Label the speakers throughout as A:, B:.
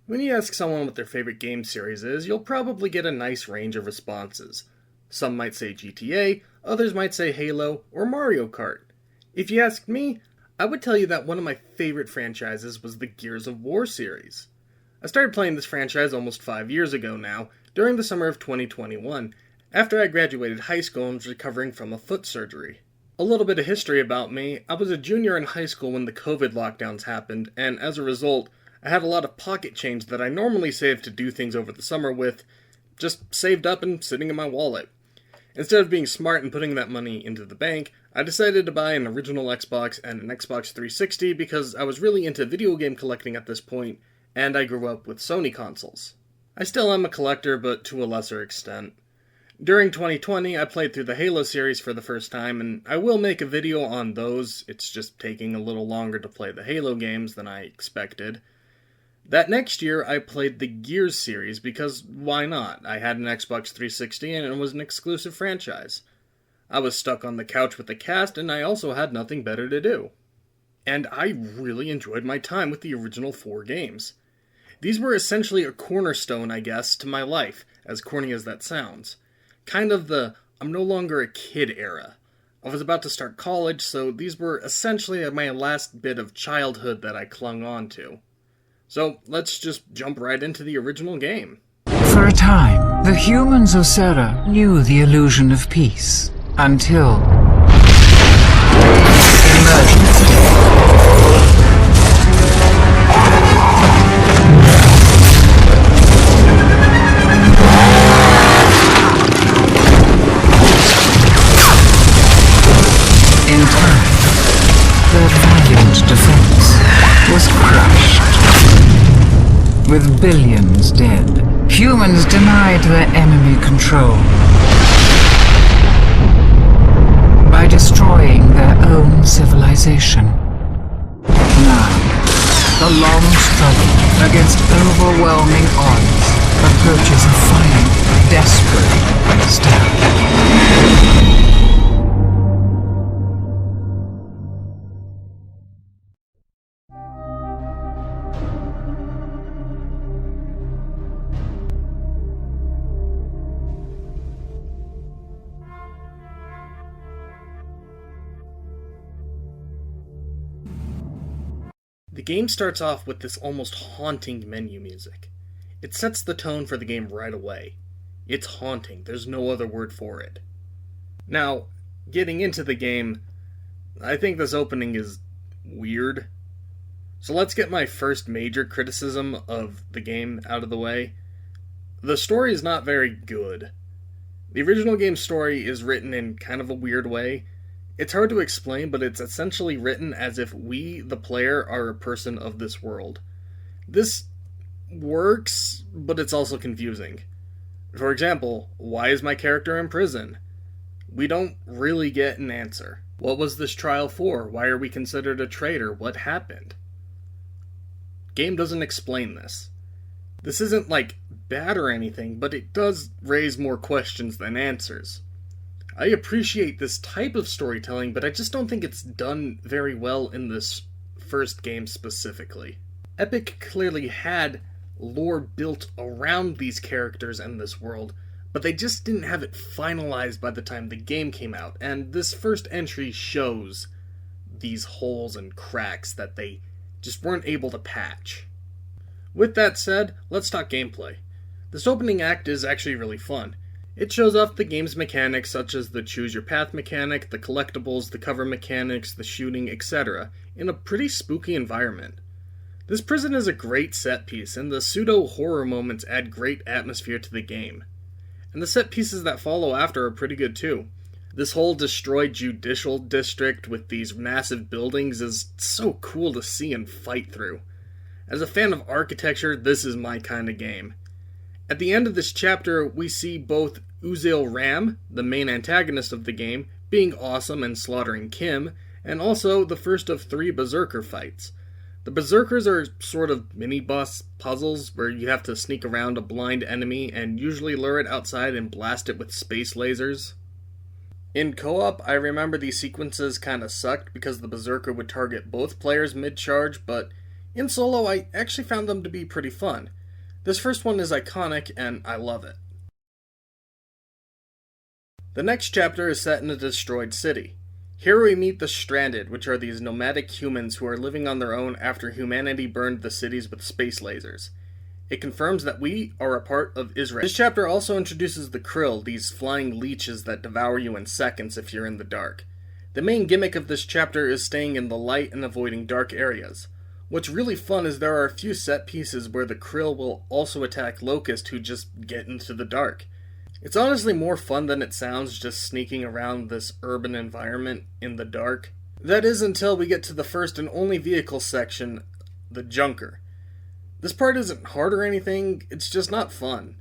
A: When you ask someone what their favorite game series is, you'll probably get a nice range of responses. Some might say GTA, others might say Halo or Mario Kart. If you asked me, I would tell you that one of my favorite franchises was the Gears of War series. I started playing this franchise almost 5 years ago now, during the summer of 2021, after I graduated high school and was recovering from a foot surgery. A little bit of history about me: I was a junior in high school when the COVID lockdowns happened, and as a result, I had a lot of pocket change that I normally save to do things over the summer with, just saved up and sitting in my wallet. Instead of being smart and putting that money into the bank, I decided to buy an original Xbox and an Xbox 360 because I was really into video game collecting at this point, and I grew up with Sony consoles. I still am a collector, but to a lesser extent. During 2020, I played through the Halo series for the first time, and I will make a video on those. It's just taking a little longer to play the Halo games than I expected. That next year, I played the Gears series because why not? I had an Xbox 360 and it was an exclusive franchise. I was stuck on the couch with the cast and I also had nothing better to do. And I really enjoyed my time with the original 4 games. These were essentially a cornerstone, I guess, to my life, as corny as that sounds. Kind of the I'm no longer a kid era. I was about to start college, so these were essentially my last bit of childhood that I clung on to. So let's just jump right into the original game.
B: For a time, the humans of Serra knew the illusion of peace, until emergency. In time, their valiant defense was crushed. With billions dead, humans denied their enemy control by destroying their own civilization. Now, the long struggle against overwhelming odds approaches a final, desperate step.
A: The game starts off with this almost haunting menu music. It sets the tone for the game right away. It's haunting, there's no other word for it. Now, getting into the game, I think this opening is weird. So let's get my first major criticism of the game out of the way. The story is not very good. The original game's story is written in kind of a weird way. It's hard to explain, but it's essentially written as if we, the player, are a person of this world. This works, but it's also confusing. For example, why is my character in prison? We don't really get an answer. What was this trial for? Why are we considered a traitor? What happened? Game doesn't explain this. This isn't, bad or anything, but it does raise more questions than answers. I appreciate this type of storytelling, but I just don't think it's done very well in this first game specifically. Epic clearly had lore built around these characters and this world, but they just didn't have it finalized by the time the game came out, and this first entry shows these holes and cracks that they just weren't able to patch. With that said, let's talk gameplay. This opening act is actually really fun. It shows off the game's mechanics such as the choose your path mechanic, the collectibles, the cover mechanics, the shooting, etc. in a pretty spooky environment. This prison is a great set piece, and the pseudo-horror moments add great atmosphere to the game. And the set pieces that follow after are pretty good too. This whole destroyed judicial district with these massive buildings is so cool to see and fight through. As a fan of architecture, this is my kind of game. At the end of this chapter, we see both Uzil Ram, the main antagonist of the game, being awesome and slaughtering Kim, and also the first of 3 Berserker fights. The Berserkers are sort of mini-boss puzzles where you have to sneak around a blind enemy and usually lure it outside and blast it with space lasers. In co-op, I remember these sequences kinda sucked because the Berserker would target both players mid-charge, but In solo, I actually found them to be pretty fun. This first one is iconic, and I love it. The next chapter is set in a destroyed city. Here we meet the Stranded, which are these nomadic humans who are living on their own after humanity burned the cities with space lasers. It confirms that we are a part of Israel. This chapter also introduces the Krill, these flying leeches that devour you in seconds if you're in the dark. The main gimmick of this chapter is staying in the light and avoiding dark areas. What's really fun is there are a few set pieces where the Krill will also attack Locusts who just get into the dark. It's honestly more fun than it sounds just sneaking around this urban environment in the dark. That is until we get to the first and only vehicle section, the Junker. This part isn't hard or anything, it's just not fun.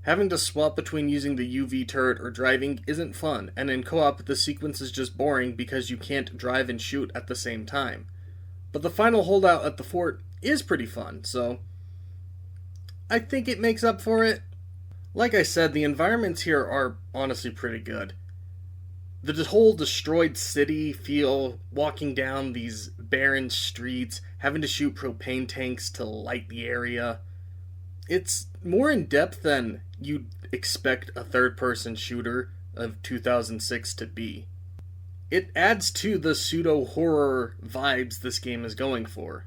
A: Having to swap between using the UV turret or driving isn't fun, and in co-op the sequence is just boring because you can't drive and shoot at the same time. But the final holdout at the fort is pretty fun, so I think it makes up for it. Like I said, the environments here are honestly pretty good. The whole destroyed city feel, walking down these barren streets, having to shoot propane tanks to light the area. It's more in depth than you'd expect a third-person shooter of 2006 to be. It adds to the pseudo-horror vibes this game is going for.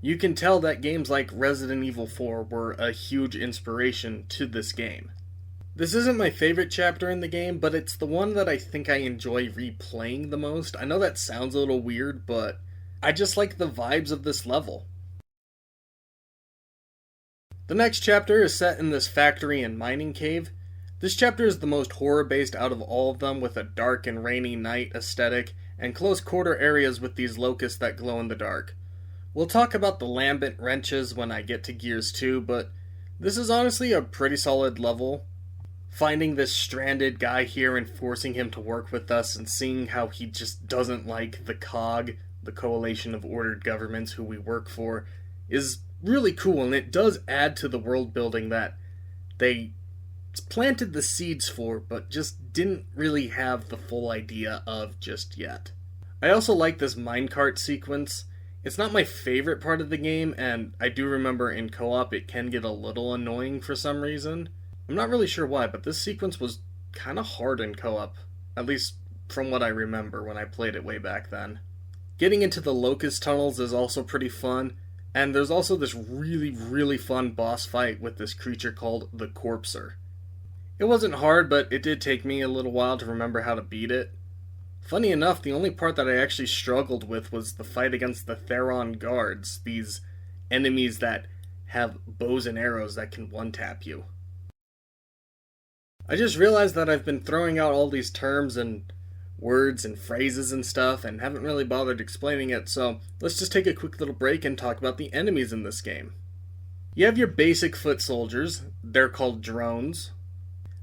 A: You can tell that games like Resident Evil 4 were a huge inspiration to this game. This isn't my favorite chapter in the game, but it's the one that I think I enjoy replaying the most. I know that sounds a little weird, but I just like the vibes of this level. The next chapter is set in this factory and mining cave. This chapter is the most horror-based out of all of them, with a dark and rainy night aesthetic, and close-quarter areas with these locusts that glow in the dark. We'll talk about the lambent wrenches when I get to Gears 2, but this is honestly a pretty solid level. Finding this stranded guy here and forcing him to work with us and seeing how he just doesn't like the COG, the Coalition of Ordered Governments who we work for, is really cool, and it does add to the world building that they planted the seeds for, but just didn't really have the full idea of just yet. I also like this minecart sequence. It's not my favorite part of the game, and I do remember in co-op it can get a little annoying for some reason. I'm not really sure why, but this sequence was kind of hard in co-op, at least from what I remember when I played it way back then. Getting into the locust tunnels is also pretty fun, and there's also this really fun boss fight with this creature called the Corpser. It wasn't hard, but it did take me a little while to remember how to beat it. Funny enough, the only part that I actually struggled with was the fight against the Theron guards, these enemies that have bows and arrows that can one-tap you. I just realized that I've been throwing out all these terms and words and phrases and stuff and haven't really bothered explaining it, so let's just take a quick little break and talk about the enemies in this game. You have your basic foot soldiers. They're called drones.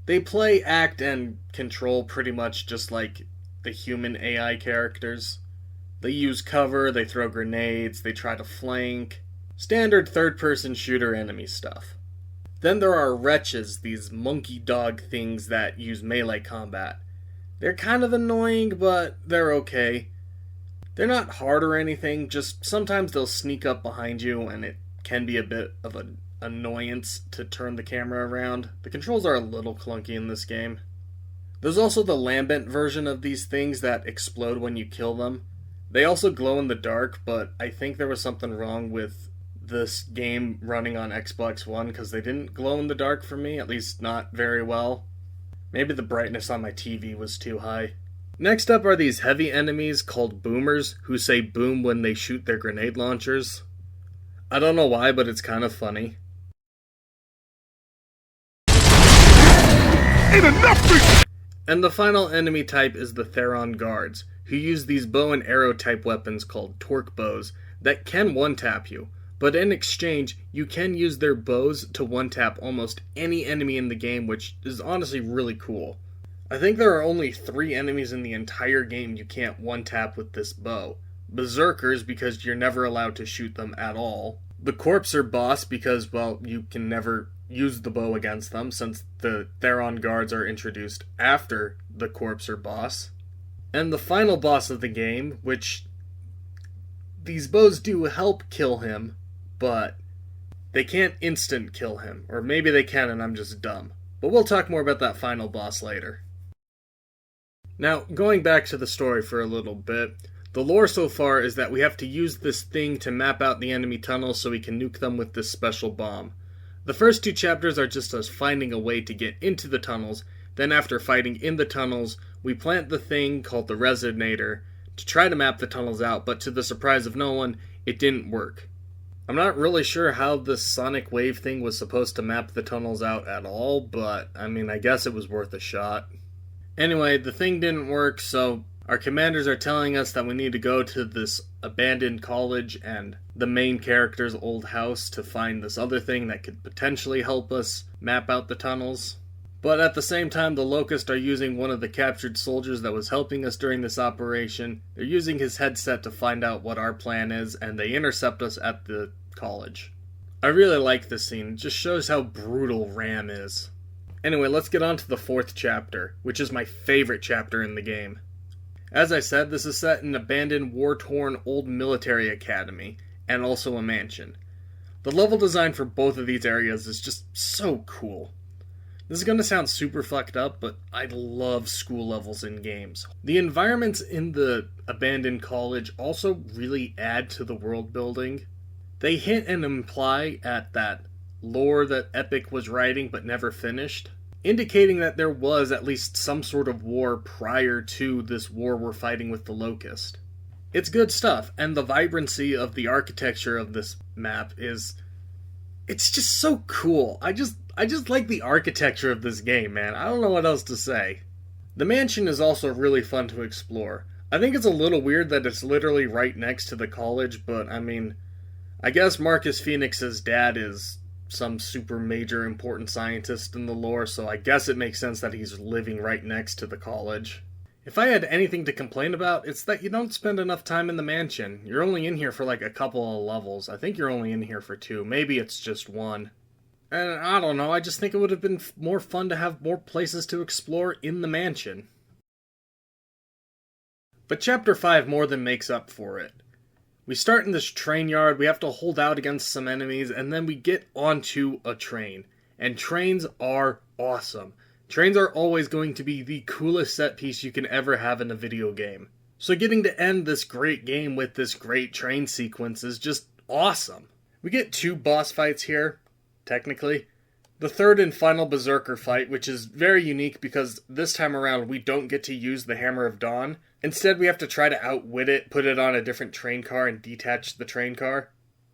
A: They play, act, and control pretty much just like the human AI characters. They use cover, they throw grenades, they try to flank. Standard third-person shooter enemy stuff. Then there are wretches, these monkey dog things that use melee combat. They're kind of annoying, but they're okay. They're not hard or anything, just sometimes they'll sneak up behind you and it can be a bit of an annoyance to turn the camera around. The controls are a little clunky in this game. There's also the lambent version of these things that explode when you kill them. They also glow in the dark, but I think there was something wrong with this game running on Xbox One because they didn't glow in the dark for me, at least not very well. Maybe the brightness on my TV was too high. Next up are these heavy enemies called boomers who say boom when they shoot their grenade launchers. I don't know why, but it's kind of funny. And the final enemy type is the Theron guards, who use these bow and arrow type weapons called torque bows that can one-tap you, but in exchange, you can use their bows to one-tap almost any enemy in the game, which is honestly really cool. I think there are only 3 enemies in the entire game you can't one-tap with this bow. Berserkers, because you're never allowed to shoot them at all. The Corpser boss, because, well, you can never use the bow against them, since the Theron guards are introduced after the Corpser boss. And the final boss of the game, which these bows do help kill him, but they can't instant kill him. Or maybe they can and I'm just dumb. But we'll talk more about that final boss later. Now, going back to the story for a little bit, the lore so far is that we have to use this thing to map out the enemy tunnels so we can nuke them with this special bomb. The first 2 chapters are just us finding a way to get into the tunnels, then after fighting in the tunnels, we plant the thing called the resonator to try to map the tunnels out, but to the surprise of no one, it didn't work. I'm not really sure how this sonic wave thing was supposed to map the tunnels out at all, but I guess it was worth a shot. Anyway, the thing didn't work, so our commanders are telling us that we need to go to this abandoned college and the main character's old house to find this other thing that could potentially help us map out the tunnels. But at the same time, the Locust are using one of the captured soldiers that was helping us during this operation. They're using his headset to find out what our plan is, and they intercept us at the college. I really like this scene. It just shows how brutal RAM is. Anyway, let's get on to the 4th chapter, which is my favorite chapter in the game. As I said, this is set in an abandoned, war-torn old military academy, and also a mansion. The level design for both of these areas is just so cool. This is going to sound super fucked up, but I love school levels in games. The environments in the abandoned college also really add to the world building. They hint and imply at that lore that Epic was writing but never finished, indicating that there was at least some sort of war prior to this war we're fighting with the Locust. It's good stuff, and the vibrancy of the architecture of this map it's just so cool. I just like the architecture of this game, man. I don't know what else to say. The mansion is also really fun to explore. I think it's a little weird that it's literally right next to the college, but I guess Marcus Phoenix's dad is some super major important scientist in the lore, so I guess it makes sense that he's living right next to the college. If I had anything to complain about, it's that you don't spend enough time in the mansion. You're only in here for like a couple of levels. I think you're only in here for 2. Maybe it's just 1. And I don't know, I just think it would have been more fun to have more places to explore in the mansion. But Chapter 5 more than makes up for it. We start in this train yard, we have to hold out against some enemies, and then we get onto a train. And trains are awesome. Trains are always going to be the coolest set piece you can ever have in a video game. So getting to end this great game with this great train sequence is just awesome. We get 2 boss fights here, technically. The 3rd and final Berserker fight, which is very unique because this time around we don't get to use the Hammer of Dawn. Instead, we have to try to outwit it, put it on a different train car, and detach the train car.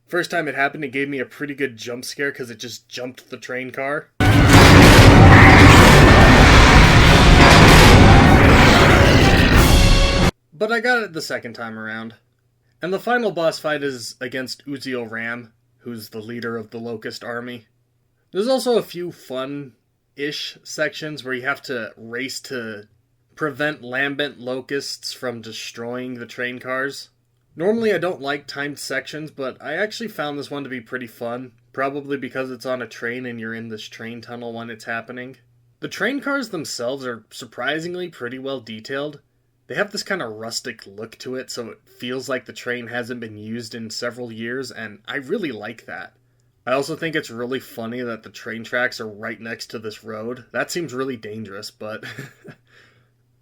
A: First time it happened, it gave me a pretty good jump scare because it just jumped the train car. But I got it the second time around. And the final boss fight is against Uzio Ram, who's the leader of the Locust army. There's also a few fun-ish sections where you have to race to prevent lambent locusts from destroying the train cars. Normally I don't like timed sections, but I actually found this one to be pretty fun, probably because it's on a train and you're in this train tunnel when it's happening. The train cars themselves are surprisingly pretty well detailed. They have this kind of rustic look to it, so it feels like the train hasn't been used in several years, and I really like that. I also think it's really funny that the train tracks are right next to this road. That seems really dangerous, but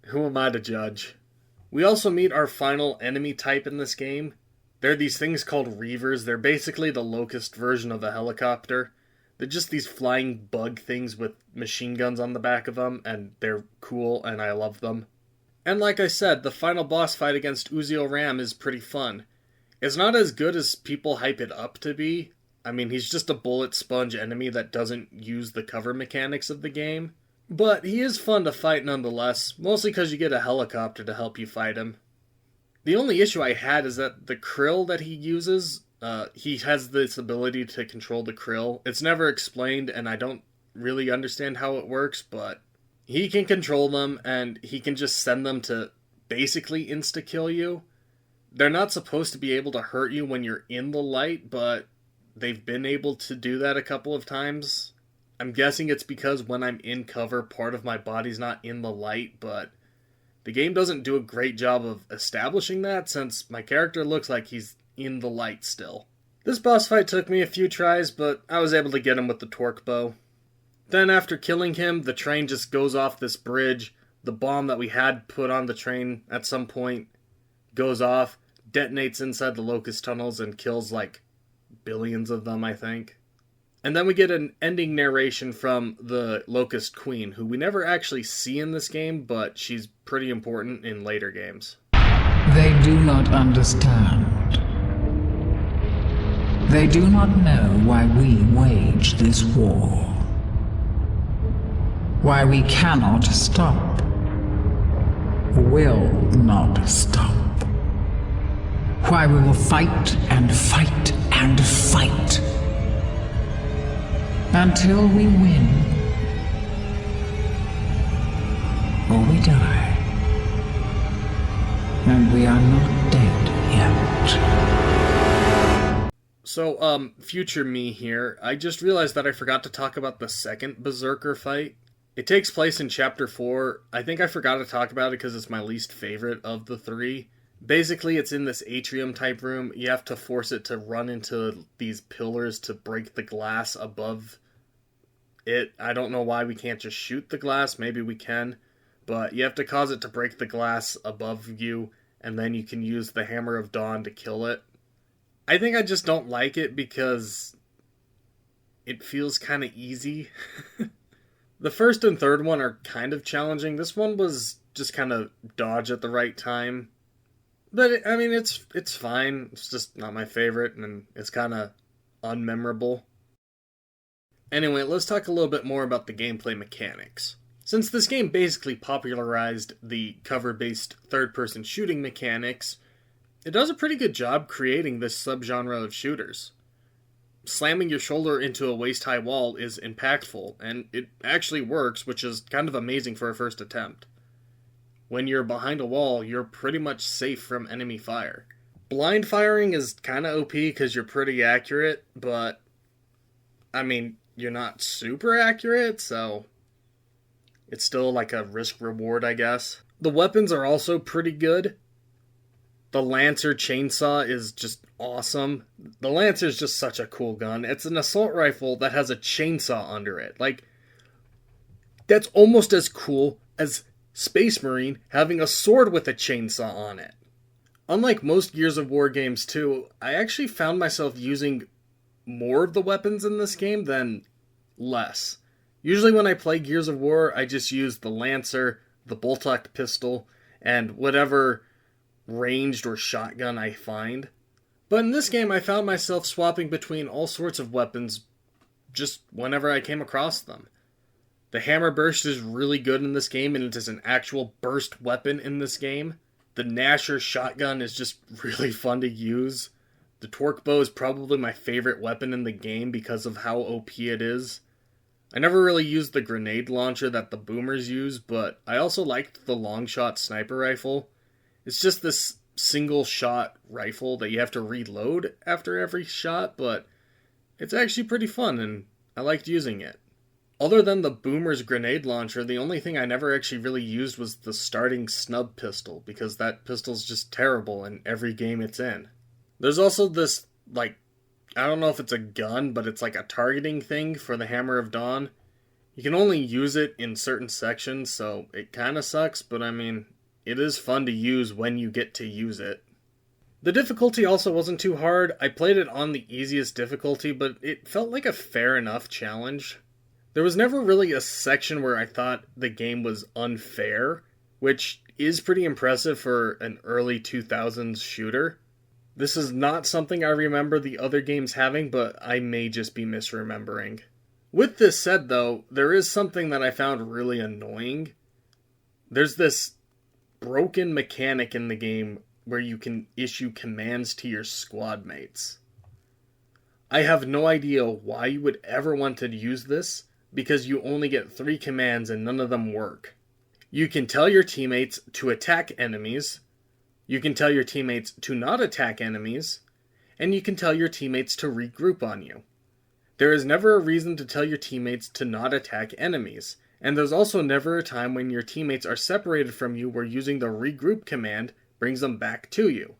A: who am I to judge? We also meet our final enemy type in this game. They're these things called Reavers. They're basically the Locust version of a helicopter. They're just these flying bug things with machine guns on the back of them, and they're cool, and I love them. And like I said, the final boss fight against Uzio Ram is pretty fun. It's not as good as people hype it up to be. He's just a bullet sponge enemy that doesn't use the cover mechanics of the game. But he is fun to fight nonetheless, mostly because you get a helicopter to help you fight him. The only issue I had is that the krill that he uses, he has this ability to control the krill. It's never explained, and I don't really understand how it works, but he can control them, and he can just send them to basically insta-kill you. They're not supposed to be able to hurt you when you're in the light, but they've been able to do that a couple of times. I'm guessing it's because when I'm in cover, part of my body's not in the light, but the game doesn't do a great job of establishing that since my character looks like he's in the light still. This boss fight took me a few tries, but I was able to get him with the torque bow. Then after killing him, the train just goes off this bridge. The bomb that we had put on the train at some point goes off, detonates inside the locust tunnels, and kills like billions of them, I think. And then we get an ending narration from the Locust Queen, who we never actually see in this game, but she's pretty important in later games.
B: They do not understand. They do not know why we wage this war. Why we cannot stop. Will not stop. Why we will fight and fight and fight. Until we win. Or we die. And we are not dead yet.
A: So, future me here, I just realized that I forgot to talk about the second Berserker fight. It takes place in Chapter 4. I think I forgot to talk about it because it's my least favorite of the three. Basically, it's in this atrium-type room. You have to force it to run into these pillars to break the glass above it. I don't know why we can't just shoot the glass. Maybe we can. But you have to cause it to break the glass above you, and then you can use the Hammer of Dawn to kill it. I think I just don't like it because it feels kind of easy. The first and third one are kind of challenging. This one was just kind of dodge at the right time. But, I mean, it's fine. It's just not my favorite, and it's kind of unmemorable. Anyway, let's talk a little bit more about the gameplay mechanics. Since this game basically popularized the cover-based third-person shooting mechanics, it does a pretty good job creating this subgenre of shooters. Slamming your shoulder into a waist-high wall is impactful, and it actually works, which is kind of amazing for a first attempt. When you're behind a wall, you're pretty much safe from enemy fire. Blind firing is kind of OP because you're pretty accurate, but, I mean, you're not super accurate, so it's still like a risk-reward, I guess. The weapons are also pretty good. The Lancer chainsaw is just awesome. The Lancer is just such a cool gun. It's an assault rifle that has a chainsaw under it. Like, that's almost as cool as Space Marine having a sword with a chainsaw on it. Unlike most Gears of War games too, I actually found myself using more of the weapons in this game than less. Usually when I play Gears of War, I just use the Lancer, the bolt-action pistol, and whatever ranged or shotgun I find. But in this game, I found myself swapping between all sorts of weapons just whenever I came across them. The hammer burst is really good in this game, and it is an actual burst weapon in this game. The Gnasher shotgun is just really fun to use. The torque bow is probably my favorite weapon in the game because of how OP it is. I never really used the grenade launcher that the boomers use, but I also liked the long shot sniper rifle. It's just this single shot rifle that you have to reload after every shot, but it's actually pretty fun and I liked using it. Other than the boomer's grenade launcher, the only thing I never actually really used was the starting snub pistol, because that pistol's just terrible in every game it's in. There's also this, I don't know if it's a gun, but it's like a targeting thing for the Hammer of Dawn. You can only use it in certain sections, so it kind of sucks, but I mean, it is fun to use when you get to use it. The difficulty also wasn't too hard. I played it on the easiest difficulty, but it felt like a fair enough challenge. There was never really a section where I thought the game was unfair, which is pretty impressive for an early 2000s shooter. This is not something I remember the other games having, but I may just be misremembering. With this said, though, there is something that I found really annoying. There's this broken mechanic in the game where you can issue commands to your squad mates. I have no idea why you would ever want to use this, because you only get 3 commands and none of them work. You can tell your teammates to attack enemies, you can tell your teammates to not attack enemies, and you can tell your teammates to regroup on you. There is never a reason to tell your teammates to not attack enemies, and there's also never a time when your teammates are separated from you where using the regroup command brings them back to you.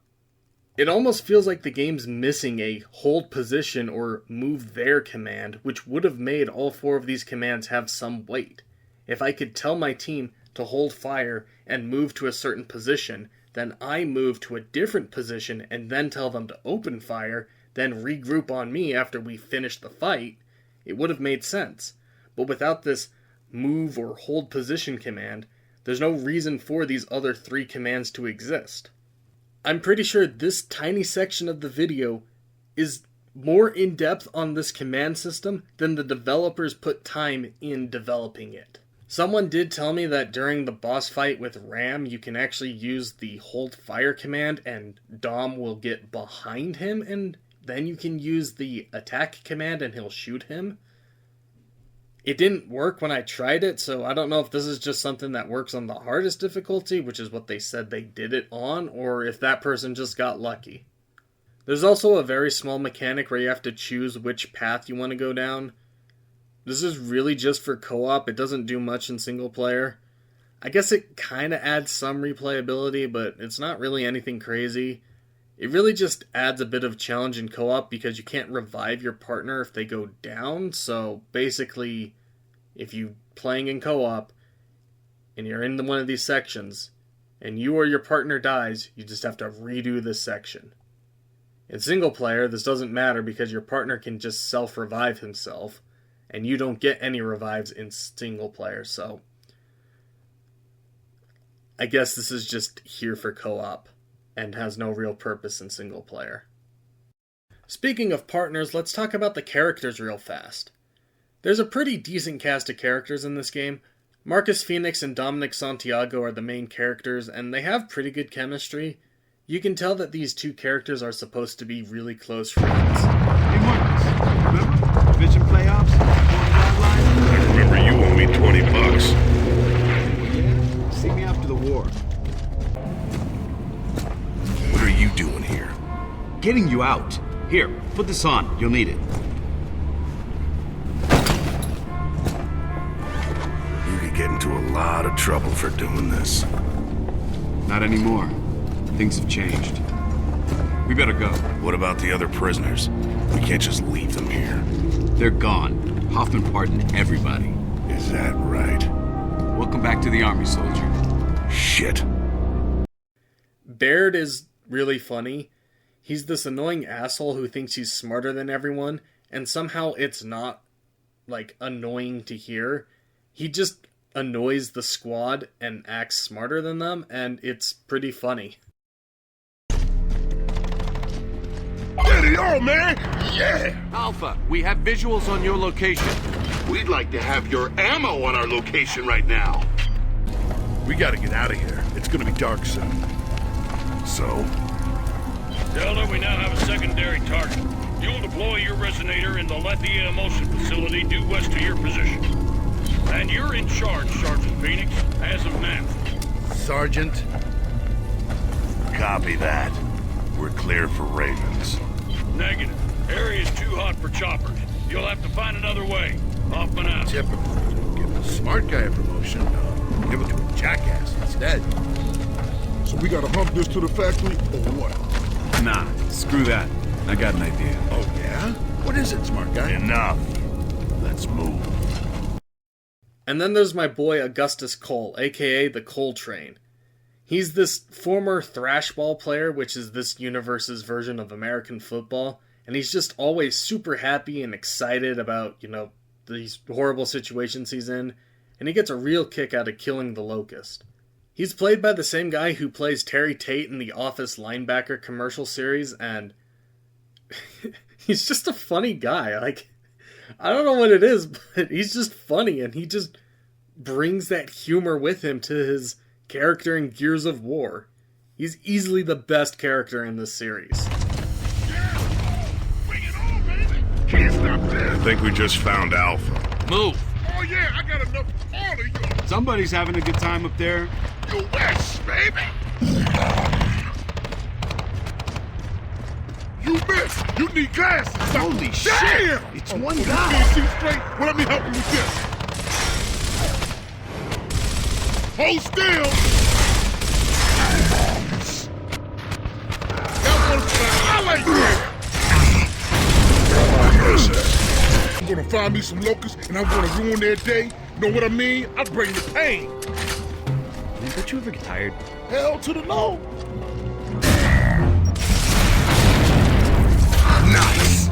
A: It almost feels like the game's missing a hold position or move there command, which would have made all 4 of these commands have some weight. If I could tell my team to hold fire and move to a certain position, then I move to a different position and then tell them to open fire, then regroup on me after we finish the fight, it would have made sense. But without this move or hold position command, there's no reason for these other 3 commands to exist. I'm pretty sure this tiny section of the video is more in-depth on this command system than the developers put time in developing it. Someone did tell me that during the boss fight with RAM, you can actually use the hold fire command and Dom will get behind him, and then you can use the attack command and he'll shoot him. It didn't work when I tried it, so I don't know if this is just something that works on the hardest difficulty, which is what they said they did it on, or if that person just got lucky. There's also a very small mechanic where you have to choose which path you want to go down. This is really just for co-op, it doesn't do much in single player. I guess it kinda adds some replayability, but it's not really anything crazy. It really just adds a bit of challenge in co-op because you can't revive your partner if they go down, so basically, if you're playing in co-op, and you're in one of these sections, and you or your partner dies, you just have to redo this section. In single player, this doesn't matter because your partner can just self-revive himself, and you don't get any revives in single player, so I guess this is just here for co-op, and has no real purpose in single player. Speaking of partners, let's talk about the characters real fast. There's a pretty decent cast of characters in this game. Marcus Phoenix and Dominic Santiago are the main characters, and they have pretty good chemistry. You can tell that these 2 characters are supposed to be really close friends.
C: Hey Marcus, remember? Division playoffs?
D: I remember you owe me $20.
C: Yeah? See me after the war.
D: What are you doing here?
C: Getting you out. Here, put this on. You'll need it.
D: You could get into a lot of trouble for doing this.
C: Not anymore. Things have changed. We better go.
D: What about the other prisoners? We can't just leave them here.
C: They're gone. Hoffman pardoned everybody.
D: Is that right?
C: Welcome back to the army, soldier.
D: Shit.
A: Baird is really funny. He's this annoying asshole who thinks he's smarter than everyone, and somehow it's not, like, annoying to hear. He just annoys the squad and acts smarter than them, and it's pretty funny.
D: Get it on, man! Yeah!
E: Alpha, we have visuals on your location.
D: We'd like to have your ammo on our location right now. We gotta get out of here. It's gonna be dark soon. So?
F: Delta, we now have a secondary target. You'll deploy your resonator in the Lethia Emulsion facility due west to your position. And you're in charge, Sergeant Phoenix, as of now.
D: Sergeant? Copy that. We're clear for Ravens.
F: Negative. Area's too hot for choppers. You'll have to find another way. Hoffman out.
D: Typical. Give a smart guy a promotion. Give it to a jackass instead.
G: So we gotta hump this to the factory, or what?
C: Nah, screw that. I got an idea.
D: Oh, yeah? What is it, smart guy? Enough. Let's move.
A: And then there's my boy Augustus Cole, aka the Cole Train. He's this former thrashball player, which is this universe's version of American football, and he's just always super happy and excited about, these horrible situations he's in, and he gets a real kick out of killing the Locust. He's played by the same guy who plays Terry Tate in the Office linebacker commercial series, and he's just a funny guy. I don't know what it is, but he's just funny, and he just brings that humor with him to his character in Gears of War. He's easily the best character in this series.
D: Bring it on, baby! Can't stop this! I think we just found Alpha.
E: Move!
D: Oh, yeah, I got enough for all of you!
C: Somebody's having a good time up there.
D: You west, baby! You missed! You need glasses!
C: Holy shit!
D: Damn!
C: It's one
D: You
C: guy.
D: can't see straight? Well, let me help you with this. Hold still! That one's right there! I'm gonna find me some locusts and I'm gonna ruin their day. Know what I mean? I'll bring the pain.
C: Don't you ever get tired?
D: Hell to the no.
H: Nice!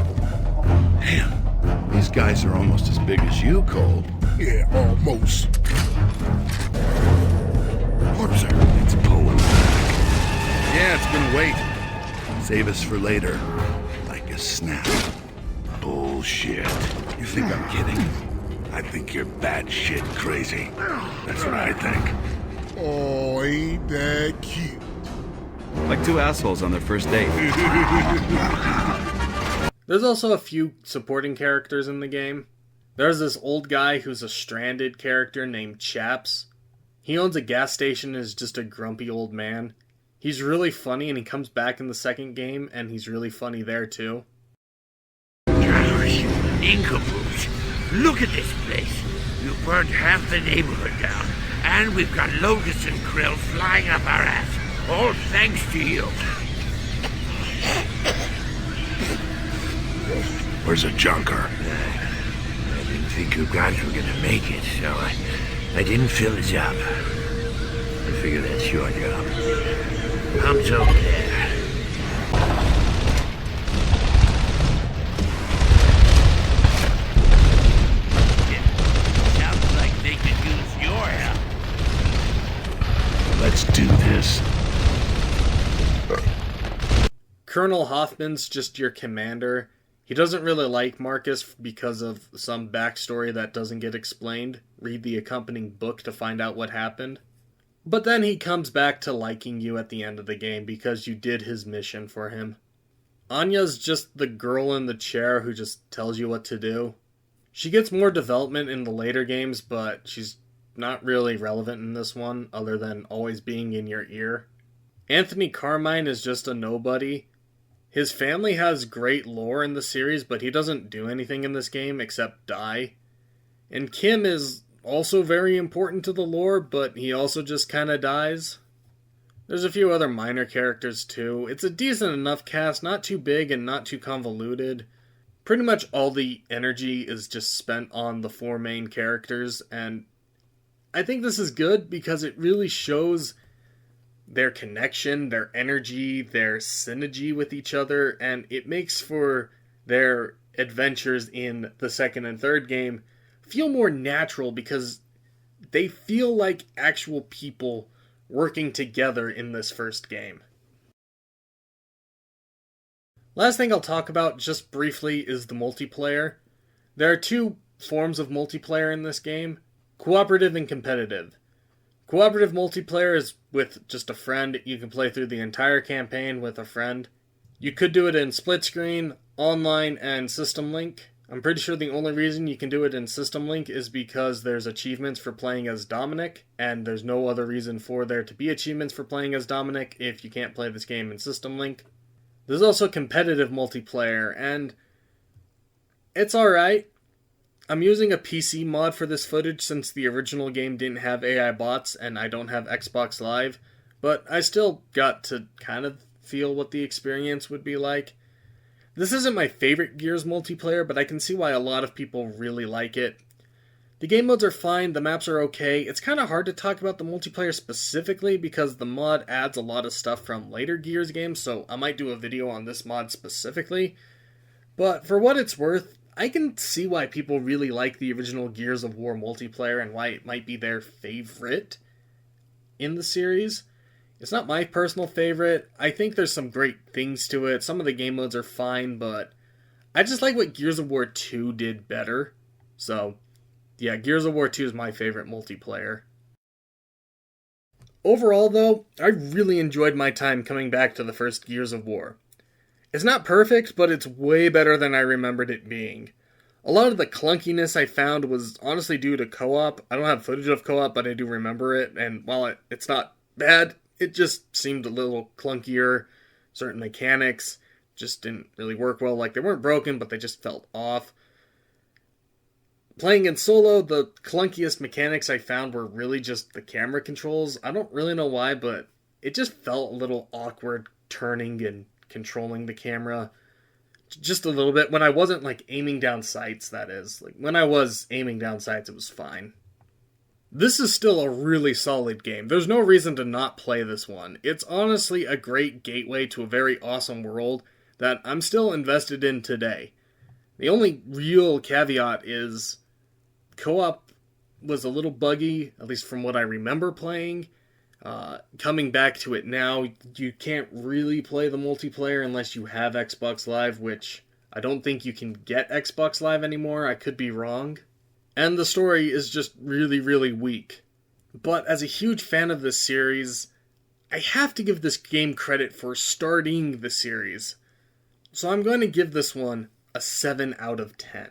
H: Damn, these guys are almost as big as you, Cole.
D: Yeah, almost.
H: What's that? It's pulling back.
D: Yeah, it's gonna wait.
H: Save us for later. Like a snap.
D: Bullshit.
H: You think I'm kidding?
D: I think you're batshit crazy. That's what I think. Oh, ain't that cute?
C: Like two assholes on their first date.
A: There's also a few supporting characters in the game. There's this old guy who's a stranded character named Chaps. He owns a gas station and is just a grumpy old man. He's really funny and he comes back in the second game and he's really funny there too.
I: Nincompoops. Look at this place. You burned half the neighborhood down, and we've got locusts and krill flying up our ass. All thanks to you.
D: Where's the junker?
I: I didn't think you guys were gonna make it, so I didn't fill the job. I figure that's your job. Pump's over there.
D: Let's do this.
A: Colonel Hoffman's just your commander. He doesn't really like Marcus because of some backstory that doesn't get explained. Read the accompanying book to find out what happened. But then he comes back to liking you at the end of the game because you did his mission for him. Anya's just the girl in the chair who just tells you what to do. She gets more development in the later games, but she's not really relevant in this one, other than always being in your ear. Anthony Carmine is just a nobody. His family has great lore in the series, but he doesn't do anything in this game except die. And Kim is also very important to the lore, but he also just kinda dies. There's a few other minor characters too. It's a decent enough cast, not too big and not too convoluted. Pretty much all the energy is just spent on the four main characters, and I think this is good because it really shows their connection, their energy, their synergy with each other, and it makes for their adventures in the second and third game feel more natural because they feel like actual people working together in this first game. Last thing I'll talk about just briefly is the multiplayer. There are two forms of multiplayer in this game. Cooperative and competitive. Cooperative multiplayer is with just a friend. You can play through the entire campaign with a friend. You could do it in split screen, online, and system link. I'm pretty sure the only reason you can do it in system link is because there's achievements for playing as Dominic, and there's no other reason for there to be achievements for playing as Dominic if you can't play this game in system link. There's also competitive multiplayer, and it's alright. I'm using a PC mod for this footage since the original game didn't have AI bots and I don't have Xbox Live, but I still got to kind of feel what the experience would be like. This isn't my favorite Gears multiplayer, but I can see why a lot of people really like it. The game modes are fine, the maps are okay. It's kind of hard to talk about the multiplayer specifically because the mod adds a lot of stuff from later Gears games, so I might do a video on this mod specifically. But for what it's worth, I can see why people really like the original Gears of War multiplayer and why it might be their favorite in the series. It's not my personal favorite. I think there's some great things to it. Some of the game modes are fine, but I just like what Gears of War 2 did better. So, yeah, Gears of War 2 is my favorite multiplayer. Overall, though, I really enjoyed my time coming back to the first Gears of War. It's not perfect, but it's way better than I remembered it being. A lot of the clunkiness I found was honestly due to co-op. I don't have footage of co-op, but I do remember it, and while it's not bad, it just seemed a little clunkier. Certain mechanics just didn't really work well. Like, they weren't broken, but they just felt off. Playing in solo, the clunkiest mechanics I found were really just the camera controls. I don't really know why, but it just felt a little awkward turning and controlling the camera just a little bit. When I wasn't, like, aiming down sights, that is. Like, when I was aiming down sights, it was fine. This is still a really solid game. There's no reason to not play this one. It's honestly a great gateway to a very awesome world that I'm still invested in today. The only real caveat is co-op was a little buggy, at least from what I remember playing. Coming back to it now, you can't really play the multiplayer unless you have Xbox Live, which I don't think you can get Xbox Live anymore. I could be wrong. And the story is just really, really weak. But as a huge fan of this series, I have to give this game credit for starting the series. So I'm going to give this one a 7 out of 10.